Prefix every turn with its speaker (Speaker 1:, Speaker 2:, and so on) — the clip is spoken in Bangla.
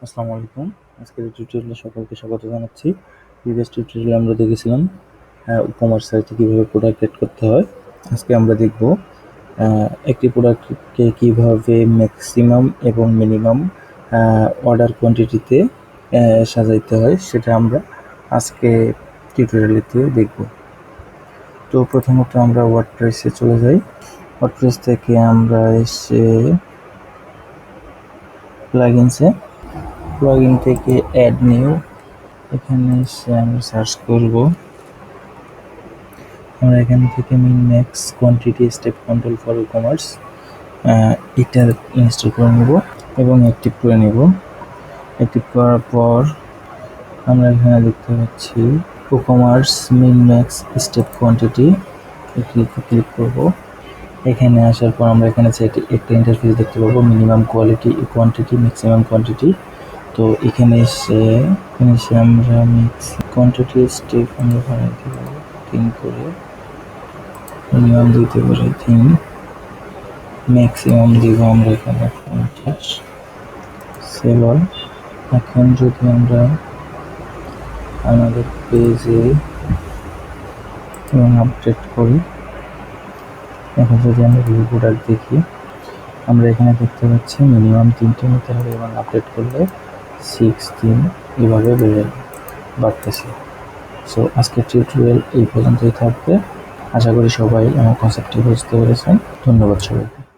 Speaker 1: আসসালামু আলাইকুম। আজকের এই টিউটোরিয়ালে সকলকে স্বাগত জানাচ্ছি। প্রিভিয়াস টিউটোরিয়ালে আমরা দেখেছিলাম ই-কমার্স সাইটে কীভাবে প্রোডাক্ট এড করতে হয়। আজকে আমরা দেখব একটি প্রোডাক্টকে কীভাবে ম্যাক্সিমাম এবং মিনিমাম অর্ডার কোয়ান্টিটিতে সাজাইতে হয়, সেটা আমরা আজকে টিউটোরিয়ালেতে দেখব। তো প্রথমত আমরা ওয়ার্ডপ্রেসে চলে যাই। ওয়ার্ডপ্রেস থেকে আমরা এসে প্লাগইন থেকে অ্যাড নিউ, এখানে এসে আমরা সার্চ করব। আমরা এখান থেকে min max quantity step control for ecommerce এটা ইনস্টল করে নেব এবং অ্যাক্টিভ করে নেব। অ্যাক্টিভ করার পর আমরা এখানে দেখতে পাচ্ছি ecommerce min max step quantity, click করব। এখানে আসার পর আমরা এখানে একটা ইন্টারফেস দেখতে পাবো, মিনিমাম কোয়ান্টিটি, ম্যাক্সিমাম কোয়ান্টিটি। তো এখানে এসে আমরা কোয়ান্টিটি স্টেপ আমরা বানাইতে পারবো 3 করে, মিনিমাম দিতে পারি 3, ম্যাক্সিমাম দিব আমরা এখানে 50। সেভার এখন যদি আমরা আমাদের পেজে এবং আপডেট করি, এখন যদি আমরা ভিউ প্রোডাক্ট দেখি, আমরা এখানে দেখতে পাচ্ছি মিনিমাম 3টে নিতে হবে এবং আপডেট করলে 6, 3 এভাবে বাড়তেছে। সো আজকের টিউটোরিয়াল এই পর্যন্তই থাকবে। আশা করি সবাই আমার কনসেপ্টটি বুঝতে পেরেছেন। ধন্যবাদ সবাইকে।